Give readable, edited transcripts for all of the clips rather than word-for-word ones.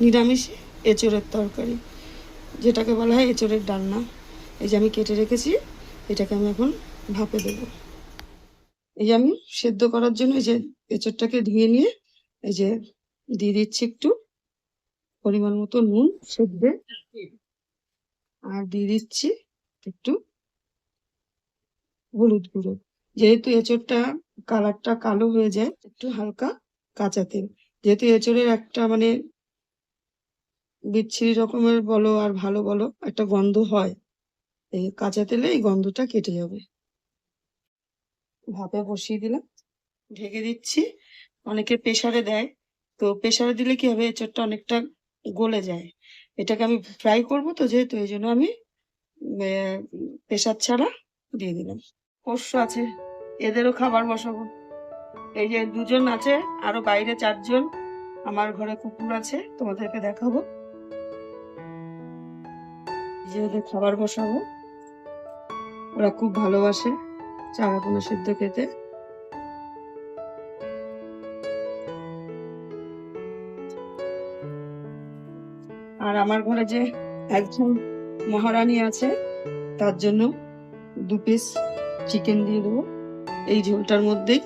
নিরামিষ এঁচোড়ের তরকারি, যেটাকে বলা হয় এঁচোড়ের ডালনা। এই যে আমি কেটে রেখেছি, এটাকে আমি এখন ভাপে দেবো। এই যে আমি সেদ্ধ করার জন্য এই যে এঁচোড়টাকে ধুয়ে নিয়ে এই যে দিয়ে দিচ্ছি একটু পরিমাণ মতো নুন সেদ্ধে, আর দিয়ে দিচ্ছি একটু হলুদ গুঁড়ো। যেহেতু এঁচোড়টা কালারটা কালো হয়ে যায়, একটু হালকা কাঁচা তেল। যেহেতু এঁচোড়ের একটা মানে বিচ্ছিরি রকমের বলো আর ভালো বলো একটা গন্ধ হয়, এই কাঁচা তেলে এই গন্ধটা কেটে যাবে। ভাপে বসিয়ে দিলাম, ঢেকে দিচ্ছি। অনেকে প্রেসারে দেয়, তো প্রেসারে দিলে কি হবে, এঁচোড়টা অনেকটা গলে যায়। এটাকে আমি ফ্রাই করবো তো, যেহেতু এই জন্য আমি প্রেসার ছাড়া দিয়ে দিলাম। পোষ্য আছে, এদেরও খাবার বসাবো। এই যে দুজন আছে, আরো বাইরে 4 জন। আমার ঘরে কুকুর আছে, তোমাদেরকে দেখাবো। এই যে ওদের খাবার বসাবো, ওরা খুব ভালোবাসে চারা পোনা সিদ্ধ খেতে। আর আমার ঘরে যে একজন মহারানী আছে, তার জন্য 2 পিস চিকেন দিয়ে দেবো এই ঝোলটার মধ্যেই।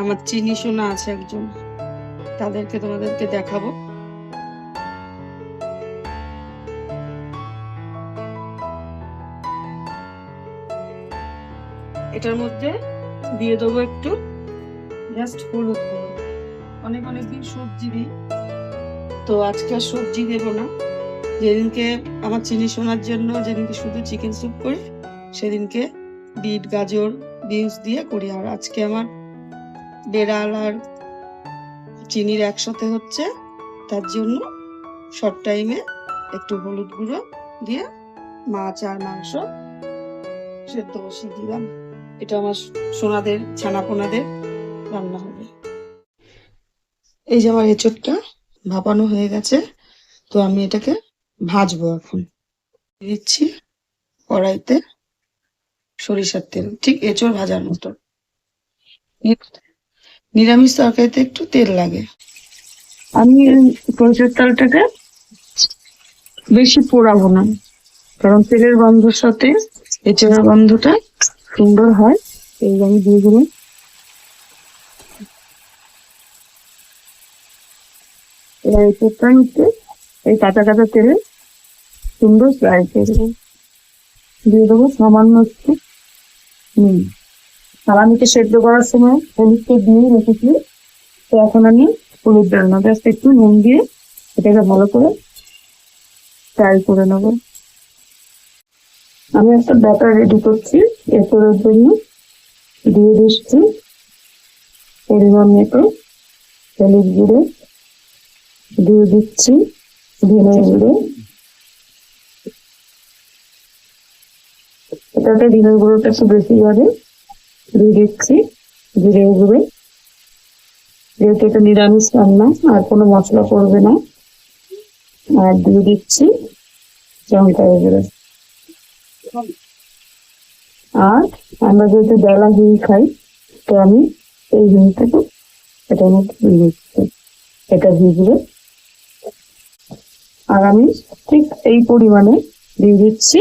আমার চিনি সোনা আছে একজন, তাদেরকে তোমাদেরকে দেখাবো। এটার মধ্যে দিয়ে দেবো একটু জাস্ট হলুদ গুঁড়ো। অনেক দিন সবজি দিই, তো আজকে আর সবজি দেবো না। যেদিনকে আমার চিনি সোনার জন্য যেদিনকে শুধু চিকেন স্যুপ করি, সেদিনকে বিট গাজর বিনস দিয়ে করি। আর আজকে আমার বেড়াল আর চিনির একসাথে হচ্ছে, তার জন্য শর্ট টাইমে একটু হলুদ গুঁড়ো দিয়ে মাছ আর মাংস সেদ্ধ বসিয়ে দিলাম। এটা আমার সোনাদের ছানাপোনাদের রান্না হবে। এই যে আমার এঁচোড়টা ভাপানো হয়ে গেছে, তো আমি এটাকে ভাজবো এখন। দিচ্ছি কড়াইতে সরিষার তেল, ঠিক এঁচোড় ভাজার মতো। নিরামিষ তরকারিতে একটু তেল লাগে। আমি সরিষার তেলটাকে বেশি পোড়াবো না, কারণ তেলের গন্ধর সাথে এঁচোড়ের গন্ধটা সুন্দর হয়। এই আমি দিয়ে দিলাম। এবার এঁচোড়টা নিচ্ছে এই কাঁচা কাঁচা তেলে সুন্দর ফ্রাই করে দেবো। দিয়ে দেবো সামান্য একটু নুন। আর আমি তো সেদ্ধ করার সময় হলুদটা দিয়ে রেখেছি, তো এখন আমি হলুদ দেব না, জাস্ট একটু নুন দিয়ে এটাকে ভালো করে ফ্রাই করে নেবো। আমি একটা ব্যাটার রেডি করছি এঁচোড়ের জন্য। দিয়ে দিচ্ছি পরিমাণ মতো হলুদ গুঁড়ো, দিয়ে দিচ্ছি ধনে গুঁড়ো। এটাতে ধনে গুঁড়োটা একটু বেশি হবে। দিয়ে দিচ্ছি জিরে গুঁড়ো, যেহেতু এটা নিরামিষ রান্না আর কোনো মশলা পড়বে না। আর দিয়ে দিচ্ছি লঙ্কা গুঁড়ো। আর আমরা যেহেতু বেলা হিং খাই, তো আমি এই হিংটাকে এটার মধ্যে দিয়ে দিচ্ছি, এটা ভিজবে। আর আমি ঠিক এই পরিমাণে দিয়ে দিচ্ছি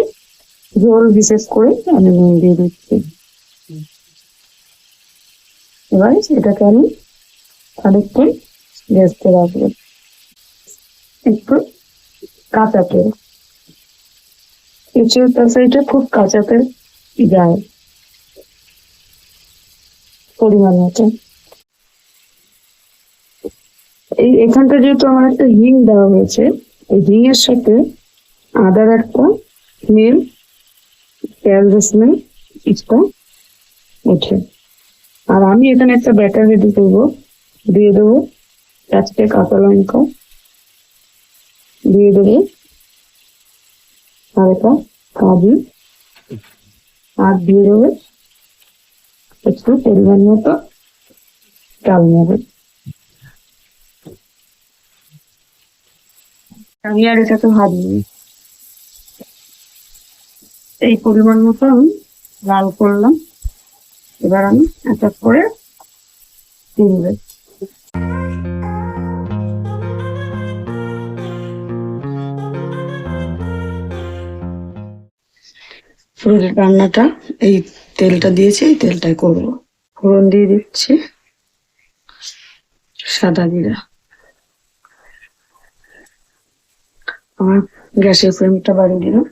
ঝোল, বিশেষ করে আমি নুন দিয়ে দিচ্ছি। এবার এটাকে আমি খানিকক্ষণ ভেজতে রাখবো। একটু কাঁচা তেল, এঁচোড় তরকারিটা খুব কাঁচা তেল যায় পরিমাণ মতো। এই এখানটা যেহেতু আমার একটা হিং দেওয়া হয়েছে, এই হিং এর সাথে আদার একটা স্মেল, পেঁয়াজ স্মেল একটা ওঠে। আর আমি এখানে একটা ব্যাটার রেডি করবো। দিয়ে দেবো 4টে কাঁচা লঙ্কা, দিয়ে দেবো হালকা কাজু, আর দিয়ে দেবো একটু পরিমাণ মতো চাল নেবে। আমি আর এটাকে ভাজিনি, এই পরিমাণ মতো আমি লাল করলাম। এবার আমি এক এক করে তুলবে। পুরো রান্নাটা এই তেলটা দিয়েছি, এই তেলটাই করবো। ফোড়ন দিয়ে দিচ্ছি সাদা জিরা। আমার গ্যাসের ফ্লেমটা বাড়িয়ে দিলাম।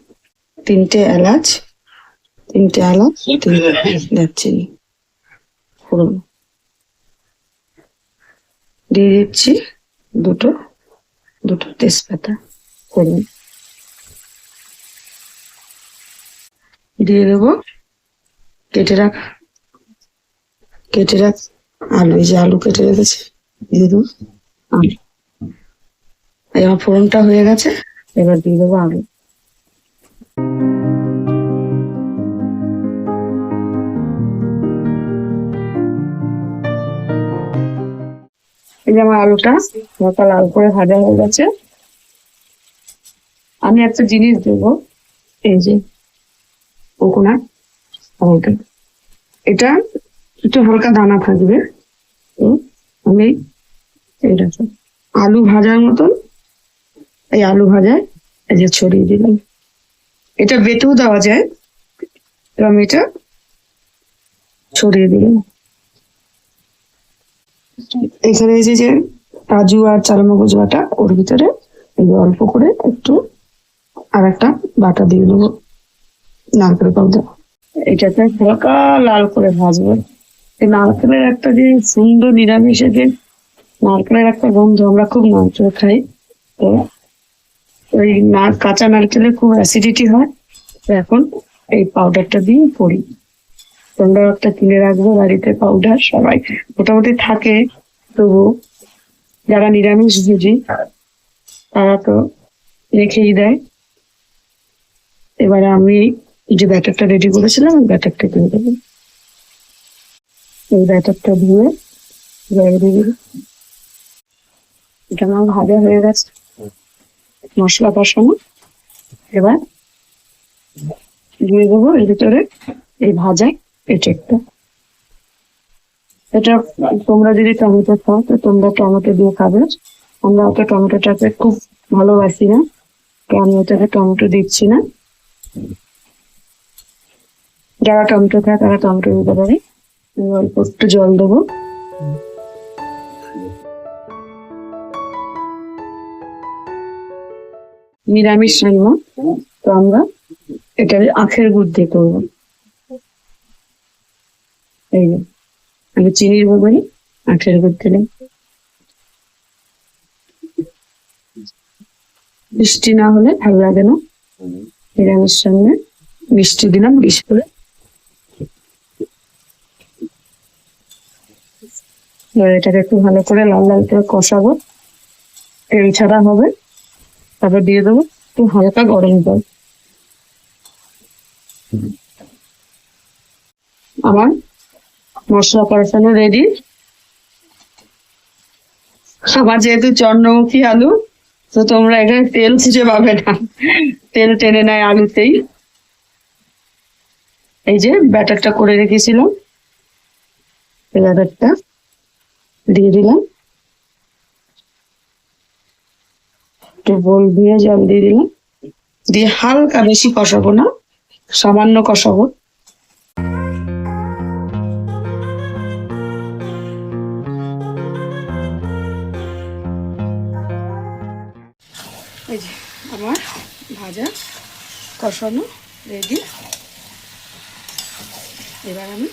তিনটে এলাচ, তিনটে দারচিনি ফোড়ন দিয়ে দিচ্ছি। দুটো দুটো তেজপাতা ফোড়ন দিয়ে দেবো। কেটে রাখ আলু, এই যে আলু কেটে রেখেছি দিয়ে দেবো আলু। এবার ফোড়নটা হয়ে গেছে, এবার দিয়ে দেবো আলু। এই যে আমার আলুটা হালকা লাল করে ভাজা হয়ে গেছে। আমি একটা জিনিস দেবো, এই যে কোকোনাট পাউডার, এটা একটু হালকা দানা থাকবে। তো আমি এটা আলু ভাজার মতন, এই আলু ভাজায় এই যে ছড়িয়ে দিলাম। এটা বেটেও দেওয়া যায়, তো আমি এটা ছড়িয়ে দিলাম। এখানে এই যে কাজু আর চারমগজ বাটা, ওর ভিতরে এই অল্প করে একটু আর একটা বাটা দিয়ে দেবো, নারকেল পাউডার। এটাতে হালকা লাল করে ভাজবো। এই নারকেলের একটা যে সুন্দর নিরামিষে যে নারকেলের একটা গন্ধ, আমরা খুব নারকেল খাই, তো ওই কাঁচা নারকেলে খুব অ্যাসিডিটি হয়। তো এখন এই পাউডারটা দিয়ে করি। তোমরা একটা কিনে রাখবো বাড়িতে পাউডার, সবাই মোটামুটি থাকে, তবু যারা নিরামিষ ভুজি তারা তো রেখেই দেয়। এবারে আমি এই যে ব্যাটারটা রেডি করেছিলাম, ব্যাটারটা দিয়ে দেবো। এই ব্যাটারটা দিয়ে এটা আমার ভাজা হয়ে গেছে, মশলা কষানো। এবার দিয়ে দেবো এর ভিতরে এই ভাজা পেঁচেটা। এটা তোমরা যদি টমেটো খাও তো তোমরা টমেটো দিয়ে খাবে, আমরা অত টমেটোটাকে খুব ভালোবাসি না, তো আমি ওটাকে টমেটো দিচ্ছি না। যারা টমেটো খায় তারা টমেটো দিতে পারে। অল্প একটু জল দেবো। নিরামিষ রান্না, তো আমরা এটা আখের গুড় দিয়ে করবো। এই যে আমি চিনির বদলে আখের গুড় দিলাম। মিষ্টি না হলে ভালো লাগে না, নিরামিষ রান্নায় মিষ্টি দিলাম বেশি করে। এবার এটাকে একটু ভালো করে লাল লাল করে কষাবো, তেল ছাড়া হবে। তারপর দিয়ে দেবো একটু হালকা গরম জল। আমার মশলা কষানো রেডি। আমার যেহেতু চন্দ্রমুখী আলু, তো তোমরা এখানে তেল খুঁজে পাবে না, তেল টেনে নেয় আলুতেই। এই যে ব্যাটারটা করে রেখেছিলাম, এই ব্যাটারটা দিয়ে দিলাম। একটু বোল দিয়ে জল দিয়ে দিলাম, দিয়ে হালকা, বেশি কষাবো না, সামান্য কষাবো। এই যে আমার ভাজা কষানো রেডি। এবার আমি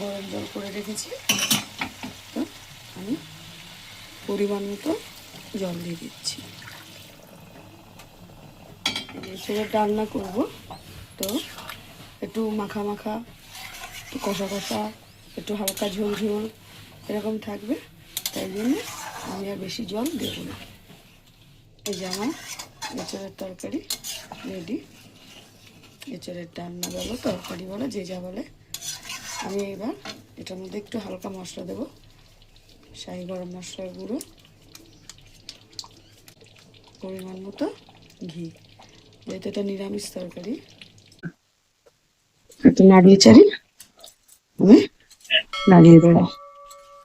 গরম জল করে রেখেছি, তো আমি পরিমাণ মতো জল দিয়ে দিচ্ছি। এছাড়া রান্না করব, তো একটু মাখা মাখা, একটু কষা কষা, একটু হালকা ঝোল ঝোল এরকম থাকবে, তাই জন্য আমি আর বেশি জল দেব না। এই যে আমার এঁচড়ের তরকারি রেডি। এঁচড়ের রান্না বলো, তরকারি বলো, যে যা বলে। আমি এবার এটার মধ্যে একটু হালকা মশলা দেবো, শাহি গরম মশলার গুঁড়ো, পরিমাণ মতো ঘি, যেহেতু এটা নিরামিষ তরকারি। একটু নাড়িয়ে চাড়িয়ে আমি নাড়িয়ে দেবো।